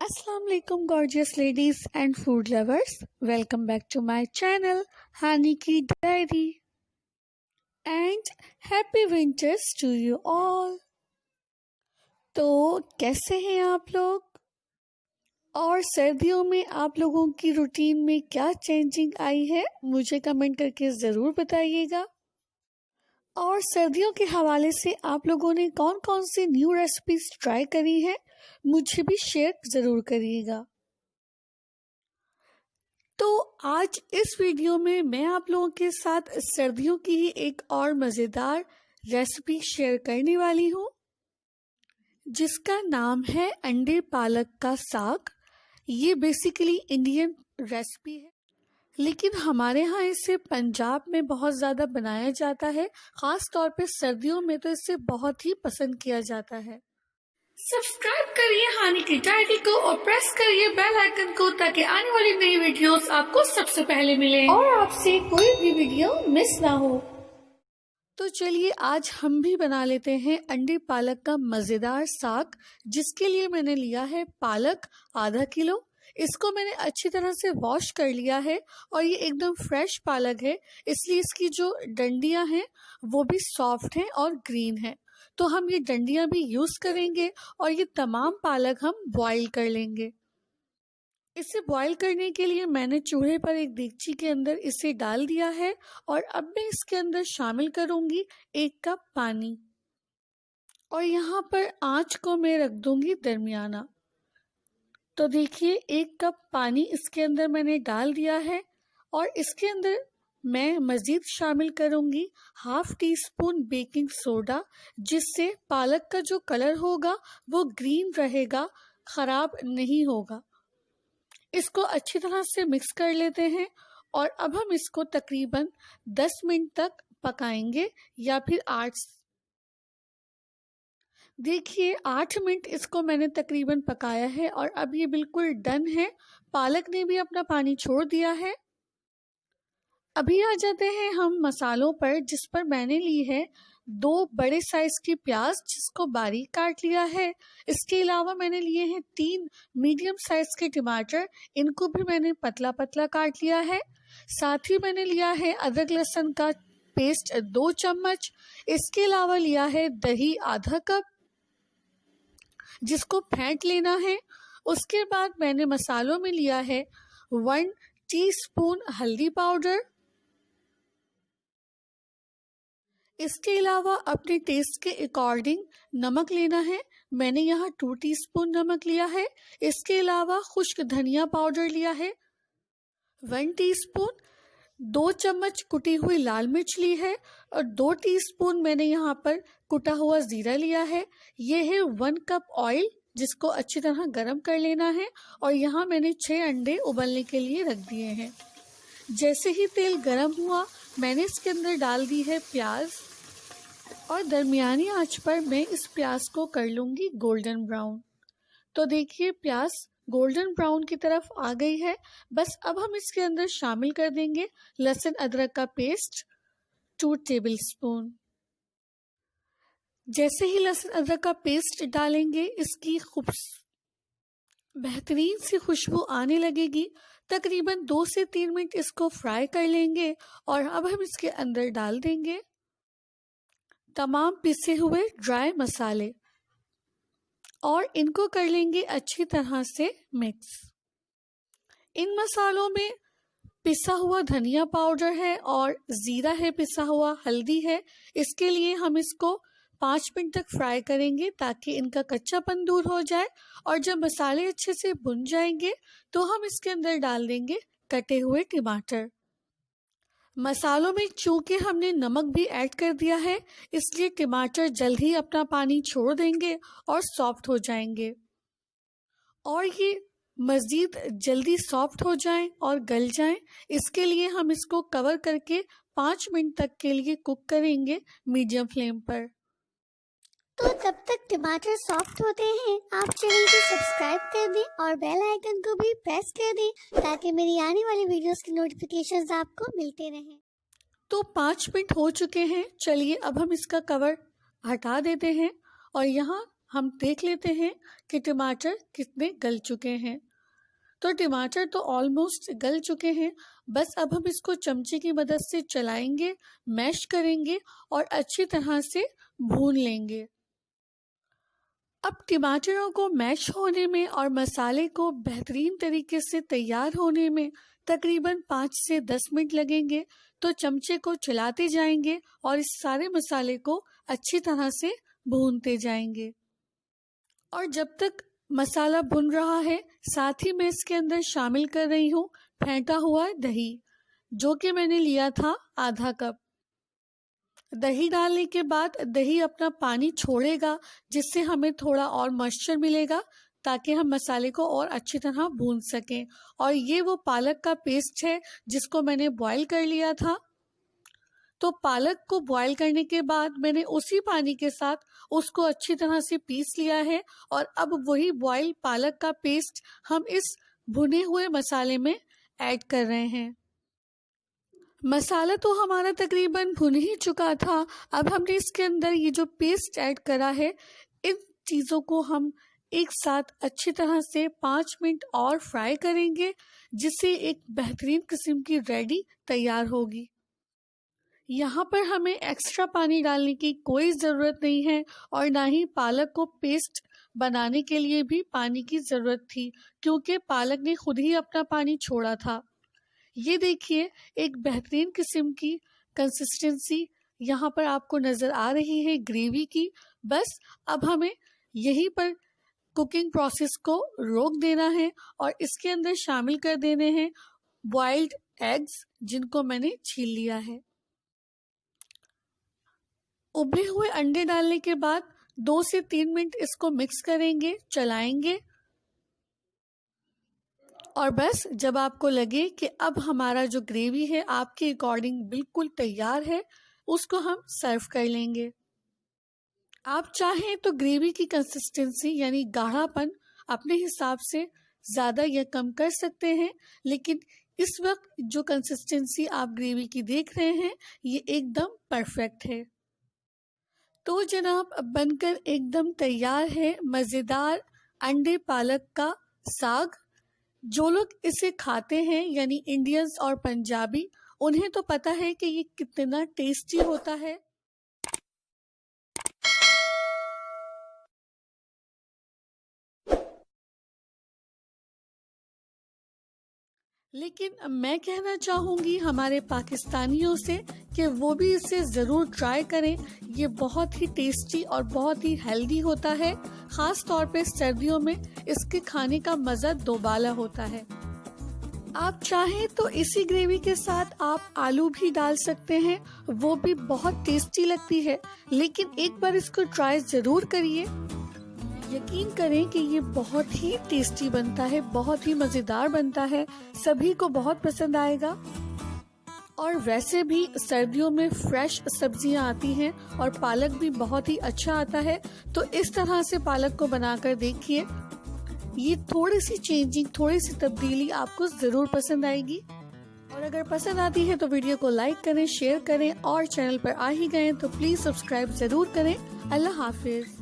Assalamu alaikum gorgeous ladies and food lovers. Welcome back to my channel Hani Ki Diary and happy winters to you all. तो कैसे हैं आप लोग और सर्दियों में आप लोगों की रूटीन में क्या चेंजिंग आई है मुझे कमेंट करके ज़रूर बताइएगा। और सर्दियों के हवाले से आप लोगों ने कौन कौन सी न्यू रेसिपीज ट्राई करी हैं मुझे भी शेयर ज़रूर करिएगा। तो आज इस वीडियो में मैं आप लोगों के साथ सर्दियों की ही एक और मज़ेदार रेसिपी शेयर करने वाली हूँ जिसका नाम है अंडे पालक का साग। ये बेसिकली इंडियन रेसिपी है लेकिन हमारे यहाँ इसे पंजाब में बहुत ज़्यादा बनाया जाता है, ख़ास तौर पे सर्दियों में तो इसे बहुत ही पसंद किया जाता है। सब्सक्राइब करिए हानी की डायरी को और प्रेस करिए बेल आइकन को ताकि आने वाली नई वीडियोस आपको सबसे पहले मिले और आपसे कोई भी वीडियो मिस ना हो। तो चलिए आज हम भी बना लेते हैं अंडे पालक का मज़ेदार साग, जिसके लिए मैंने लिया है पालक आधा किलो। इसको मैंने अच्छी तरह से वॉश कर लिया है और ये एकदम फ्रेश पालक है, इसलिए इसकी जो डंडियां हैं वो भी सॉफ्ट हैं और ग्रीन है। तो हम ये डंडियां भी यूज़ करेंगे और ये तमाम पालक हम बॉईल कर लेंगे। इसे बॉईल करने के लिए मैंने चूल्हे पर एक देगची के अंदर इसे डाल दिया है और अब मैं इसके अंदर शामिल करूंगी 1 कप पानी और यहाँ पर आंच को मैं रख दूंगी दरमियाना। तो देखिए 1 कप पानी इसके अंदर मैंने डाल दिया है और इसके अंदर मैं मज़ीद शामिल करूंगी ½ टीस्पून बेकिंग सोडा, जिससे पालक का जो कलर होगा वो ग्रीन रहेगा, ख़राब नहीं होगा। इसको अच्छी तरह से मिक्स कर लेते हैं और अब हम इसको तकरीबन 10 मिनट तक पकाएंगे या फिर 8। देखिए 8 मिनट इसको मैंने तकरीबन पकाया है और अब ये बिल्कुल डन है। पालक ने भी अपना पानी छोड़ दिया है। अभी आ जाते हैं हम मसालों पर, जिस पर मैंने ली है 2 बड़े साइज की प्याज जिसको बारीक काट लिया है। इसके अलावा मैंने लिए हैं 3 मीडियम साइज के टमाटर, इनको भी मैंने पतला पतला काट लिया है। साथ ही मैंने लिया है अदरक लहसुन का पेस्ट 2 चम्मच। इसके अलावा लिया है दही आधा कप, जिसको फेंट लेना है। उसके बाद मैंने मसालों में लिया है 1 टीस्पून हल्दी पाउडर। इसके अलावा अपने टेस्ट के अकॉर्डिंग नमक लेना है। मैंने यहाँ 2 टीस्पून नमक लिया है। इसके अलावा खुश्क धनिया पाउडर लिया है 1 टीस्पून। 2 चम्मच कुटी हुई लाल मिर्च ली है और 2 टीस्पून मैंने यहाँ पर कुटा हुआ ज़ीरा लिया है। ये है 1 कप ऑयल, जिसको अच्छी तरह गर्म कर लेना है और यहाँ मैंने 6 अंडे उबलने के लिए रख दिए हैं। जैसे ही तेल गर्म हुआ मैंने इसके अंदर डाल दी है प्याज और दरमियानी आंच पर मैं इस प्याज को कर लूँगी गोल्डन ब्राउन। तो देखिए प्याज गोल्डन ब्राउन की तरफ आ गई है। बस अब हम इसके अंदर शामिल कर देंगे लहसुन अदरक का पेस्ट 2 टेबलस्पून। जैसे ही लहसुन अदरक का पेस्ट डालेंगे इसकी बेहतरीन सी खुशबू आने लगेगी। तकरीबन 2 से 3 मिनट इसको फ्राई कर लेंगे और अब हम इसके अंदर डाल देंगे तमाम पिसे हुए ड्राई मसाले और इनको कर लेंगे अच्छी तरह से मिक्स। इन मसालों में पिसा हुआ धनिया पाउडर है और ज़ीरा है, पिसा हुआ हल्दी है। इसके लिए हम इसको 5 मिनट तक फ्राई करेंगे ताकि इनका कच्चापन दूर हो जाए और जब मसाले अच्छे से भुन जाएंगे तो हम इसके अंदर डाल देंगे कटे हुए टमाटर। मसालों में चूँकि हमने नमक भी ऐड कर दिया है, इसलिए टमाटर जल्द ही अपना पानी छोड़ देंगे और सॉफ्ट हो जाएंगे। और ये मज़ीद जल्दी सॉफ्ट हो जाएं और गल जाएं, इसके लिए हम इसको कवर करके 5 मिनट तक के लिए कुक करेंगे मीडियम फ्लेम पर। तो तब तक टमाटर सॉफ्ट होते हैं, आप चैनल को सब्सक्राइब कर दें और बेल आइकन को भी प्रेस कर दें ताकि मेरी आने वाली वीडियोस की नोटिफिकेशंस आपको मिलते रहें। तो 5 मिनट हो चुके हैं। चलिए अब हम इसका कवर हटा देते हैं और यहाँ हम देख लेते हैं कि टमाटर कितने गल चुके हैं। तो टमाटर तो ऑलमोस्ट गल चुके हैं। बस अब हम इसको चमचे की मदद से चलाएंगे, मैश करेंगे और अच्छी तरह से भून लेंगे। अब टमाटरों को मैश होने में और मसाले को बेहतरीन तरीके से तैयार होने में तकरीबन 5 से 10 मिनट लगेंगे। तो चमचे को चलाते जाएंगे और इस सारे मसाले को अच्छी तरह से भूनते जाएंगे। और जब तक मसाला भुन रहा है, साथ ही मैं इसके अंदर शामिल कर रही हूँ फेंटा हुआ दही, जो कि मैंने लिया था आधा कप। दही डालने के बाद दही अपना पानी छोड़ेगा, जिससे हमें थोड़ा और मॉइस्चर मिलेगा ताकि हम मसाले को और अच्छी तरह भून सकें। और ये वो पालक का पेस्ट है जिसको मैंने बॉईल कर लिया था। तो पालक को बॉईल करने के बाद मैंने उसी पानी के साथ उसको अच्छी तरह से पीस लिया है और अब वही बॉईल पालक का पेस्ट हम इस भुने हुए मसाले में ऐड कर रहे हैं। मसाला तो हमारा तकरीबन भुन ही चुका था। अब हमने इसके अंदर ये जो पेस्ट ऐड करा है, इन चीज़ों को हम एक साथ अच्छी तरह से 5 मिनट और फ्राई करेंगे, जिससे एक बेहतरीन किस्म की रेडी तैयार होगी। यहाँ पर हमें एक्स्ट्रा पानी डालने की कोई ज़रूरत नहीं है और ना ही पालक को पेस्ट बनाने के लिए भी पानी की ज़रूरत थी, क्योंकि पालक ने खुद ही अपना पानी छोड़ा था। ये देखिए, एक बेहतरीन किस्म की कंसिस्टेंसी यहाँ पर आपको नज़र आ रही है ग्रेवी की। बस अब हमें यहीं पर कुकिंग प्रोसेस को रोक देना है और इसके अंदर शामिल कर देने हैं बॉइल्ड एग्स, जिनको मैंने छील लिया है। उबले हुए अंडे डालने के बाद 2 से 3 मिनट इसको मिक्स करेंगे, चलाएंगे। और बस जब आपको लगे कि अब हमारा जो ग्रेवी है आपके अकॉर्डिंग बिल्कुल तैयार है, उसको हम सर्व कर लेंगे। आप चाहें तो ग्रेवी की कंसिस्टेंसी यानी गाढ़ापन अपने हिसाब से ज़्यादा या कम कर सकते हैं, लेकिन इस वक्त जो कंसिस्टेंसी आप ग्रेवी की देख रहे हैं ये एकदम परफेक्ट है। तो जनाब, बनकर एकदम तैयार है मज़ेदार अंडे पालक का साग। जो लोग इसे खाते हैं यानी इंडियंस और पंजाबी, उन्हें तो पता है कि ये कितना टेस्टी होता है। लेकिन मैं कहना चाहूँगी हमारे पाकिस्तानियों से कि वो भी इसे ज़रूर ट्राई करें। ये बहुत ही टेस्टी और बहुत ही हेल्दी होता है। ख़ास तौर पे सर्दियों में इसके खाने का मज़ा दोबाला होता है। आप चाहें तो इसी ग्रेवी के साथ आप आलू भी डाल सकते हैं, वो भी बहुत टेस्टी लगती है। लेकिन एक बार इसको ट्राई ज़रूर करिए, यकीन करें कि ये बहुत ही टेस्टी बनता है, बहुत ही मज़ेदार बनता है, सभी को बहुत पसंद आएगा। और वैसे भी सर्दियों में फ्रेश सब्जियां आती हैं और पालक भी बहुत ही अच्छा आता है। तो इस तरह से पालक को बनाकर देखिए, ये थोड़ी सी चेंजिंग, थोड़ी सी तब्दीली आपको ज़रूर पसंद आएगी। और अगर पसंद आती है तो वीडियो को लाइक करें, शेयर करें और चैनल पर आ ही गए तो प्लीज़ सब्सक्राइब ज़रूर करें। अल्लाह हाफिज़।